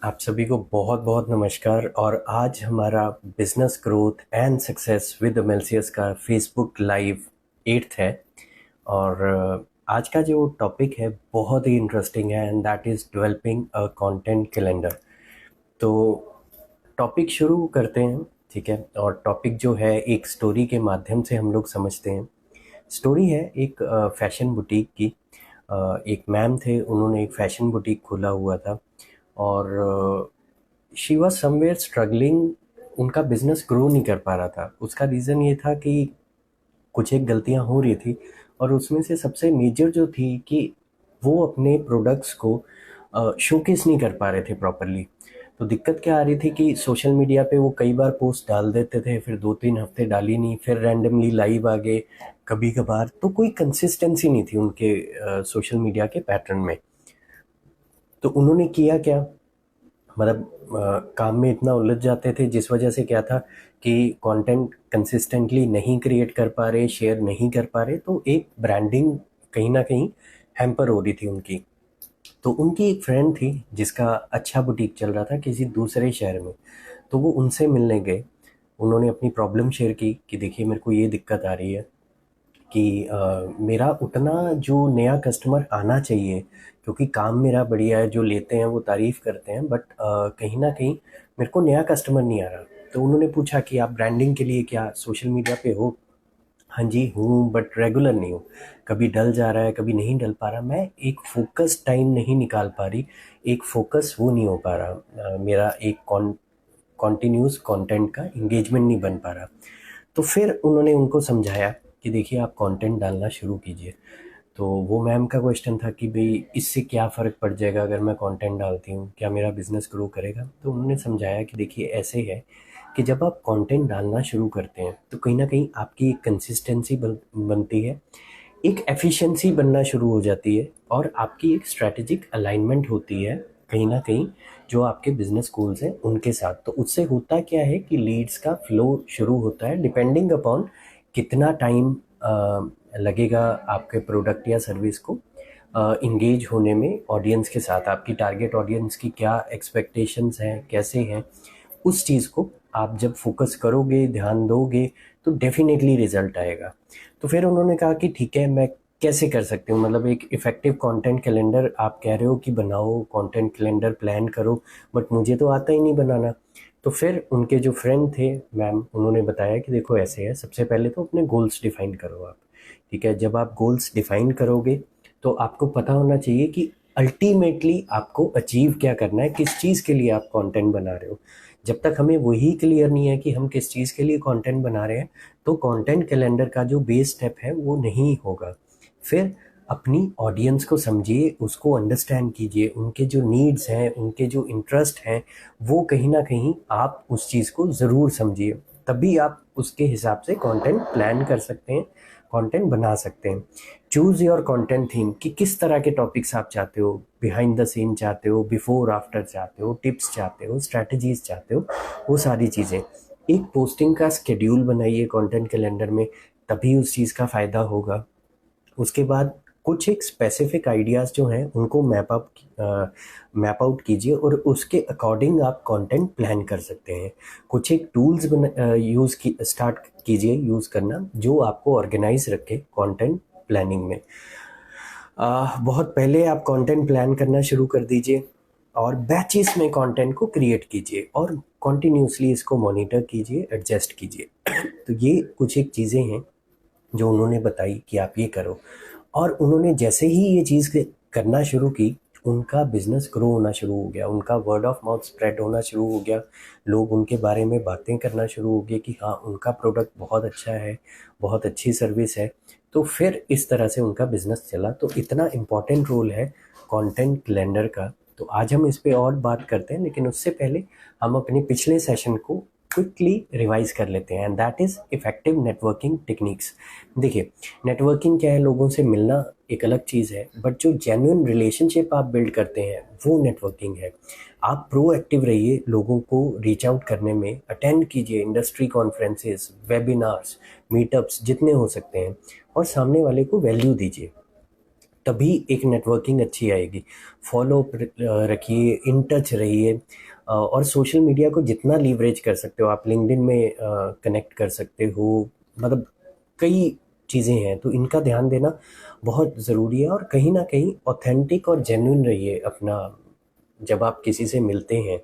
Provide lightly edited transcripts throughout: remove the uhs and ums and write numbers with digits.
आप सभी को बहुत बहुत नमस्कार। और आज हमारा business growth and success with मेलसियस का फेसबुक लाइव 8th है। और आज का जो टॉपिक है बहुत ही इंटरेस्टिंग है and that is developing a content calendar. तो टॉपिक शुरू करते हैं, ठीक है। और टॉपिक जो है एक स्टोरी के माध्यम से हम लोग समझते हैं। स्टोरी है एक फैशन बुटीक की। एक मैम थे, उन्होंने एक फैशन बुटीक खोला हुआ था और शी वॉज समवेयर स्ट्रगलिंग। उनका बिजनेस ग्रो नहीं कर पा रहा था। उसका रीज़न ये था कि कुछ एक गलतियां हो रही थी और उसमें से सबसे मेजर जो थी कि वो अपने प्रोडक्ट्स को शोकेस नहीं कर पा रहे थे प्रॉपरली। तो दिक्कत क्या आ रही थी कि सोशल मीडिया पे वो कई बार पोस्ट डाल देते थे, फिर 2-3 हफ्ते डाली नहीं, फिर रैंडमली लाइव आ गए कभी कभार। तो कोई कंसिस्टेंसी नहीं थी उनके सोशल मीडिया के पैटर्न में। तो उन्होंने किया क्या, मतलब काम में इतना उलझ जाते थे जिस वजह से क्या था कि कंटेंट कंसिस्टेंटली नहीं क्रिएट कर पा रहे, शेयर नहीं कर पा रहे, तो एक ब्रांडिंग कहीं ना कहीं हैम्पर हो रही थी उनकी। तो उनकी एक फ्रेंड थी जिसका अच्छा बुटीक चल रहा था किसी दूसरे शहर में। तो वो उनसे मिलने गए। उन्होंने अपनी प्रॉब्लम शेयर की कि देखिए मेरे को ये दिक्कत आ रही है कि मेरा उतना जो नया कस्टमर आना चाहिए, क्योंकि काम मेरा बढ़िया है, जो लेते हैं वो तारीफ़ करते हैं, बट कहीं ना कहीं मेरे को नया कस्टमर नहीं आ रहा। तो उन्होंने पूछा कि आप ब्रांडिंग के लिए क्या सोशल मीडिया पे हो? हाँ जी हूँ, बट रेगुलर नहीं हूँ। कभी डल जा रहा है, कभी नहीं डल पा रहा। मैं एक फोकस टाइम नहीं निकाल पा रही, एक फोकस वो नहीं हो पा रहा। मेरा एक कॉन्टिन्यूस कंटेंट का इंगेजमेंट नहीं बन पा रहा। तो फिर उन्होंने उनको समझाया कि देखिए आप कंटेंट डालना शुरू कीजिए। तो वो मैम का क्वेश्चन था कि भाई इससे क्या फ़र्क पड़ जाएगा अगर मैं कंटेंट डालती हूँ, क्या मेरा बिज़नेस ग्रो करेगा? तो उन्होंने समझाया कि देखिए ऐसे है कि जब आप कंटेंट डालना शुरू करते हैं तो कहीं ना कहीं आपकी एक कंसिस्टेंसी बनती है, एक एफिशिएंसी बनना शुरू हो जाती है और आपकी एक स्ट्रैटेजिक अलाइनमेंट होती है कहीं ना कहीं जो आपके बिजनेस गोल्स हैं उनके साथ। तो उससे होता क्या है कि लीड्स का फ्लो शुरू होता है डिपेंडिंग अपॉन कितना टाइम लगेगा आपके प्रोडक्ट या सर्विस को इंगेज होने में ऑडियंस के साथ। आपकी टारगेट ऑडियंस की क्या एक्सपेक्टेशंस हैं, कैसे हैं, उस चीज़ को आप जब फोकस करोगे, ध्यान दोगे, तो डेफिनेटली रिजल्ट आएगा। तो फिर उन्होंने कहा कि ठीक है, मैं कैसे कर सकती हूँ, मतलब एक इफ़ेक्टिव कंटेंट कैलेंडर आप कह रहे हो कि बनाओ, कंटेंट कैलेंडर प्लान करो, बट मुझे तो आता ही नहीं बनाना। तो फिर उनके जो फ्रेंड थे मैम, उन्होंने बताया कि देखो ऐसे है, सबसे पहले तो अपने गोल्स डिफाइन करो आप। ठीक है, जब आप गोल्स डिफाइन करोगे तो आपको पता होना चाहिए कि अल्टीमेटली आपको अचीव क्या करना है, किस चीज़ के लिए आप कंटेंट बना रहे हो। जब तक हमें वही क्लियर नहीं है कि हम किस चीज़ के लिए कंटेंट बना रहे हैं, तो कंटेंट कैलेंडर का जो बेस स्टेप है वो नहीं होगा। फिर अपनी ऑडियंस को समझिए, उसको अंडरस्टैंड कीजिए, उनके जो नीड्स हैं, उनके जो इंटरेस्ट हैं, वो कहीं ना कहीं आप उस चीज़ को ज़रूर समझिए। तभी आप उसके हिसाब से कंटेंट प्लान कर सकते हैं, कंटेंट बना सकते हैं। चूज़ योर कंटेंट थीम कि किस तरह के टॉपिक्स आप चाहते हो, बिहाइंड द सीन चाहते हो, बिफोर आफ्टर चाहते हो, टिप्स चाहते हो, स्ट्रैटेजीज चाहते हो, वो सारी चीज़ें। एक पोस्टिंग का स्केड्यूल बनाइए कंटेंट कैलेंडर में, तभी उस चीज़ का फ़ायदा होगा। उसके बाद कुछ एक स्पेसिफिक आइडियाज़ जो हैं उनको मैप आउट कीजिए और उसके अकॉर्डिंग आप कंटेंट प्लान कर सकते हैं। कुछ एक टूल्स यूज़ की स्टार्ट कीजिए यूज़ करना, जो आपको ऑर्गेनाइज रखे कंटेंट प्लानिंग में। बहुत पहले आप कंटेंट प्लान करना शुरू कर दीजिए और बैचेस में कंटेंट को क्रिएट कीजिए और कॉन्टिन्यूसली इसको मॉनिटर कीजिए, एडजस्ट कीजिए। तो ये कुछ एक चीज़ें हैं जो उन्होंने बताई कि आप ये करो। और उन्होंने जैसे ही ये चीज़ करना शुरू की, उनका बिजनेस ग्रो होना शुरू हो गया, उनका वर्ड ऑफ माउथ स्प्रेड होना शुरू हो गया। लोग उनके बारे में बातें करना शुरू हो गए कि हाँ उनका प्रोडक्ट बहुत अच्छा है, बहुत अच्छी सर्विस है। तो फिर इस तरह से उनका बिजनेस चला। तो इतना इम्पोर्टेंट रोल है कंटेंट कैलेंडर का। तो आज हम इस पे और बात करते हैं, लेकिन उससे पहले हम अपने पिछले सेशन को क्विकली रिवाइज कर लेते हैं, and that is effective networking techniques. देखिए, नेटवर्किंग क्या है, लोगों से मिलना एक अलग चीज़ है, बट जो जेन्युइन रिलेशनशिप आप बिल्ड करते हैं वो नेटवर्किंग है। आप प्रोएक्टिव रहिए, लोगों को रीच आउट करने में, अटेंड कीजिए इंडस्ट्री कॉन्फ्रेंसेस, वेबिनार्स, मीटअप्स जितने हो सकते हैं, और सामने वाले को वैल्यू दीजिए। तभी एक नेटवर्किंग अच्छी आएगी। फॉलो रखिए, इन टच रहिए, और सोशल मीडिया को जितना लीवरेज कर सकते हो आप, लिंक्डइन में कनेक्ट कर सकते हो, मतलब कई चीज़ें हैं, तो इनका ध्यान देना बहुत ज़रूरी है। और कहीं ना कहीं ऑथेंटिक और जेन्युइन रहिए अपना, जब आप किसी से मिलते हैं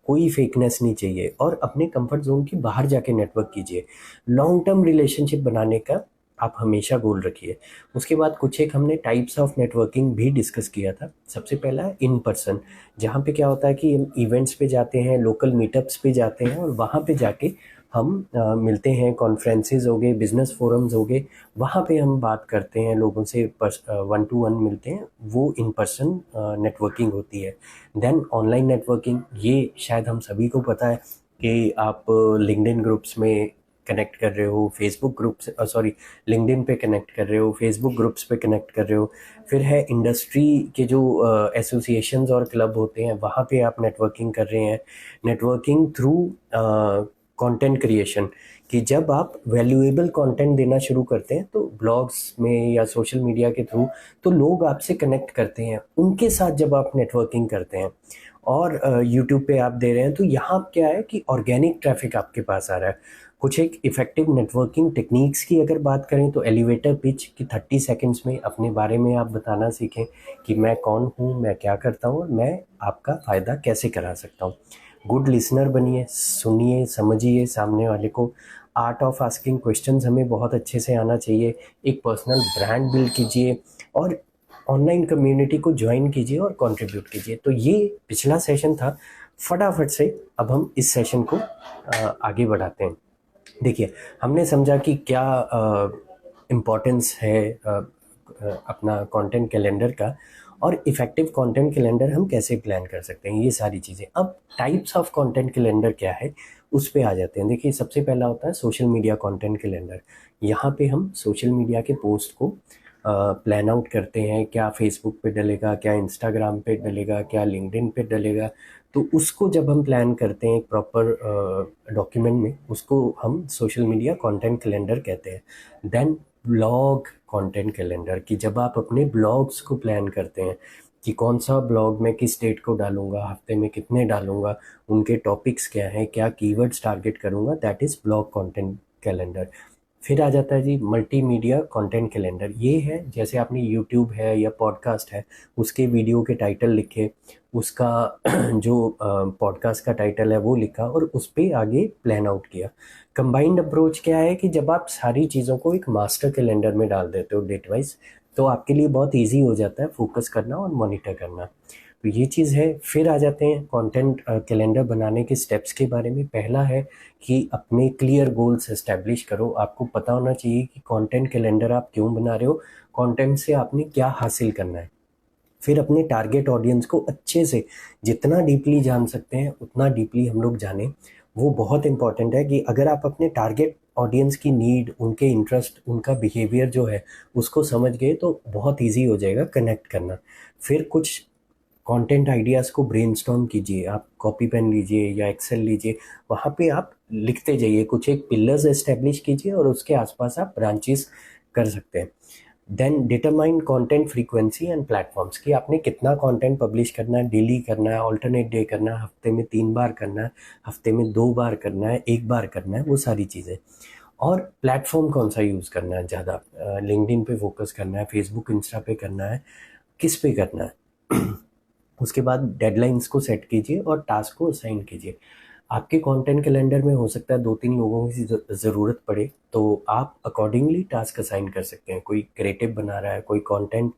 कोई फेकनेस नहीं चाहिए, और अपने कंफर्ट जोन के बाहर जाके नेटवर्क कीजिए। लॉन्ग टर्म रिलेशनशिप बनाने का आप हमेशा गोल रखिए। उसके बाद कुछ एक हमने टाइप्स ऑफ नेटवर्किंग भी डिस्कस किया था। सबसे पहला है इन पर्सन, जहाँ पे क्या होता है कि हम इवेंट्स पे जाते हैं, लोकल मीटअप्स पे जाते हैं, और वहाँ पे जाके हम मिलते हैं। कॉन्फ्रेंसेज हो गए, बिजनेस फोरम्स हो गए, वहाँ पे हम बात करते हैं लोगों से, वन टू वन मिलते हैं, वो इन पर्सन नेटवर्किंग होती है। देन ऑनलाइन नेटवर्किंग, ये शायद हम सभी को पता है कि आप लिंक्डइन ग्रुप्स में कनेक्ट कर रहे हो, फेसबुक ग्रुप्स, सॉरी, लिंक्डइन पे कनेक्ट कर रहे हो, फेसबुक ग्रुप्स पे कनेक्ट कर रहे हो। फिर है इंडस्ट्री के जो एसोसिएशंस और क्लब होते हैं, वहाँ पे आप नेटवर्किंग कर रहे हैं। नेटवर्किंग थ्रू कंटेंट क्रिएशन, कि जब आप वैल्यूएबल कंटेंट देना शुरू करते हैं तो ब्लॉग्स में या सोशल मीडिया के थ्रू, तो लोग आपसे कनेक्ट करते हैं, उनके साथ जब आप नेटवर्किंग करते हैं। और यूट्यूब पे आप दे रहे हैं, तो यहाँ क्या है कि ऑर्गेनिक ट्रैफिक आपके पास आ रहा है। कुछ एक इफेक्टिव नेटवर्किंग टेक्निक्स की अगर बात करें तो एलिवेटर पिच की 30 सेकंड्स में अपने बारे में आप बताना सीखें कि मैं कौन हूँ, मैं क्या करता हूँ, और मैं आपका फ़ायदा कैसे करा सकता हूँ। गुड लिसनर बनिए, सुनिए, समझिए सामने वाले को। आर्ट ऑफ आस्किंग क्वेश्चंस हमें बहुत अच्छे से आना चाहिए। एक पर्सनल ब्रांड बिल्ड कीजिए, और ऑनलाइन कम्युनिटी को ज्वाइन कीजिए और कंट्रीब्यूट कीजिए। तो ये पिछला सेशन था। फटाफट से अब हम इस सेशन को आगे बढ़ाते हैं। देखिए, हमने समझा कि क्या इम्पोर्टेंस है अपना कंटेंट कैलेंडर का, और इफेक्टिव कंटेंट कैलेंडर हम कैसे प्लान कर सकते हैं, ये सारी चीज़ें। अब टाइप्स ऑफ कंटेंट कैलेंडर क्या है, उस पे आ जाते हैं। देखिए, सबसे पहला होता है सोशल मीडिया कंटेंट कैलेंडर। यहाँ पे हम सोशल मीडिया के पोस्ट को प्लान आउट करते हैं, क्या फेसबुक पे डलेगा, क्या इंस्टाग्राम पे डलेगा, क्या लिंक्डइन पे डलेगा। तो उसको जब हम प्लान करते हैं एक प्रॉपर डॉक्यूमेंट में, उसको हम सोशल मीडिया कंटेंट कैलेंडर कहते हैं। देन ब्लॉग कंटेंट कैलेंडर, कि जब आप अपने ब्लॉग्स को प्लान करते हैं कि कौन सा ब्लॉग मैं किस डेट को डालूंगा, हफ्ते में कितने डालूंगा, उनके टॉपिक्स क्या हैं, क्या कीवर्ड्स टारगेट करूंगा, that is blog content calendar. फिर आ जाता है जी मल्टीमीडिया कंटेंट कैलेंडर। ये है जैसे आपने यूट्यूब है या पॉडकास्ट है, उसके वीडियो के टाइटल लिखे, उसका जो पॉडकास्ट का टाइटल है वो लिखा, और उस पर आगे प्लान आउट किया। कंबाइंड अप्रोच क्या है कि जब आप सारी चीज़ों को एक मास्टर कैलेंडर में डाल देते हो डेट वाइज, तो आपके लिए बहुत ईजी हो जाता है फोकस करना और मॉनिटर करना। तो ये चीज़ है। फिर आ जाते हैं कंटेंट कैलेंडर बनाने के स्टेप्स के बारे में। पहला है कि अपने क्लियर गोल्स एस्टेब्लिश करो। आपको पता होना चाहिए कि कंटेंट कैलेंडर आप क्यों बना रहे हो, कंटेंट से आपने क्या हासिल करना है। फिर अपने टारगेट ऑडियंस को अच्छे से, जितना डीपली जान सकते हैं उतना डीपली हम लोग जानें। वो बहुत इंपॉर्टेंट है कि अगर आप अपने टारगेट ऑडियंस की नीड, उनके इंटरेस्ट, उनका बिहेवियर जो है उसको समझ गए, तो बहुत इजी हो जाएगा कनेक्ट करना। फिर कुछ कंटेंट आइडियाज़ को ब्रेनस्टॉर्म कीजिए। आप कॉपी पेन लीजिए या एक्सेल लीजिए, वहाँ पे आप लिखते जाइए, कुछ एक पिलर्स एस्टेब्लिश कीजिए, और उसके आसपास आप ब्रांचेस कर सकते हैं। Then determine content frequency and platforms, कि आपने कितना कंटेंट पब्लिश करना है, डेली करना है, ऑल्टरनेट डे करना है, हफ्ते में 3 बार करना है, हफ्ते में 2 बार करना है, 1 बार करना है, वो सारी चीज़ें। और प्लेटफॉर्म कौन सा यूज़ करना है ज़्यादा, लिंक्डइन पे फोकस करना है, फेसबुक इंस्टा पे करना है, किस पे करना है। उसके बाद डेडलाइंस को सेट कीजिए और टास्क को असाइन कीजिए। आपके कंटेंट कैलेंडर में हो सकता है 2-3 लोगों की ज़रूरत पड़े, तो आप अकॉर्डिंगली टास्क असाइन कर सकते हैं। कोई क्रिएटिव बना रहा है, कोई कंटेंट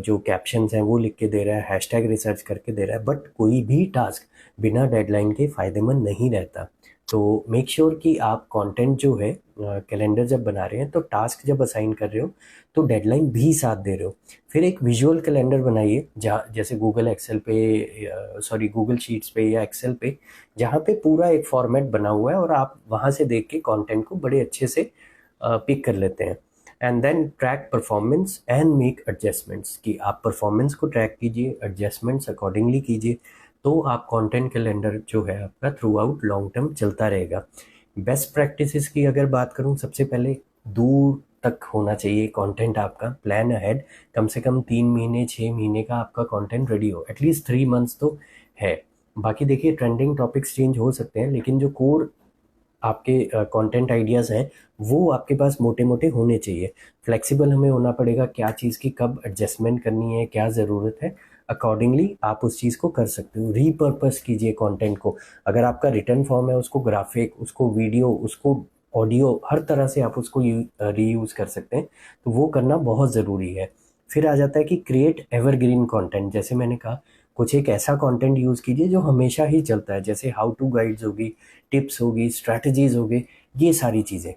जो कैप्शंस हैं वो लिख के दे रहा है, हैशटैग रिसर्च करके दे रहा है, बट कोई भी टास्क बिना डेडलाइन के फ़ायदेमंद नहीं रहता। तो मेक श्योर कि आप कंटेंट जो है कैलेंडर जब बना रहे हैं, तो टास्क जब असाइन कर रहे हो तो डेडलाइन भी साथ दे रहे हो। फिर एक विजुअल कैलेंडर बनाइए, जहाँ जैसे गूगल एक्सेल पे, सॉरी गूगल शीट्स पे या एक्सेल पे, जहाँ पे पूरा एक फॉर्मेट बना हुआ है और आप वहाँ से देख के कंटेंट को बड़े अच्छे से पिक कर लेते हैं। And then track performance and make adjustments, कि आप परफॉर्मेंस को ट्रैक कीजिए, एडजस्टमेंट्स अकॉर्डिंगली कीजिए, तो आप कंटेंट कैलेंडर जो है आपका थ्रू आउट लॉन्ग टर्म चलता रहेगा। बेस्ट प्रैक्टिसेस की अगर बात करूँ, सबसे पहले दूर तक होना चाहिए कंटेंट आपका, प्लान अहेड, कम से कम 3 महीने 6 महीने का आपका कंटेंट रेडी हो, एटलीस्ट 3 मंथ्स तो है। बाकी देखिए ट्रेंडिंग टॉपिक्स चेंज हो सकते हैं, लेकिन जो कोर आपके कंटेंट आइडियाज़ हैं वो आपके पास मोटे मोटे होने चाहिए। फ्लेक्सिबल हमें होना पड़ेगा, क्या चीज़ की कब एडजस्टमेंट करनी है, क्या ज़रूरत है, अकॉर्डिंगली आप उस चीज़ को कर सकते हो। रीपर्पस कीजिए कंटेंट को। अगर आपका रिटर्न फॉर्म है, उसको ग्राफिक, उसको वीडियो, उसको ऑडियो, हर तरह से आप उसको रीयूज़ कर सकते हैं, तो वो करना बहुत ज़रूरी है। फिर आ जाता है कि क्रिएट एवरग्रीन कंटेंट। जैसे मैंने कहा, कुछ एक ऐसा कंटेंट यूज़ कीजिए जो हमेशा ही चलता है, जैसे हाउ टू गाइड्स होगी, टिप्स होगी, स्ट्रैटेजीज होगी, ये सारी चीज़ें।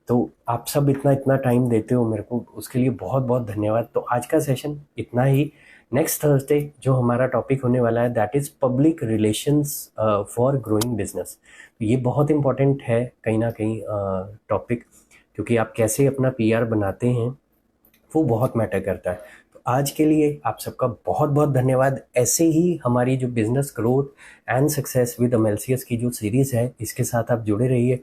तो आप सब इतना इतना टाइम देते हो मेरे को, उसके लिए बहुत बहुत धन्यवाद। तो आज का सेशन इतना ही। नेक्स्ट थर्सडे जो हमारा टॉपिक होने वाला है that is public relations for growing business. ये बहुत इंपॉर्टेंट है कहीं ना कहीं टॉपिक, क्योंकि आप कैसे अपना पीआर बनाते हैं वो बहुत मैटर करता है। तो आज के लिए आप सबका बहुत बहुत धन्यवाद। ऐसे ही हमारी जो business growth and success with MLCS की जो सीरीज़ है, इसके साथ आप जुड़े रहिए।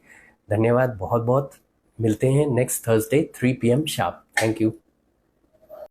धन्यवाद बहुत बहुत। मिलते हैं next Thursday 3 PM sharp. Thank you.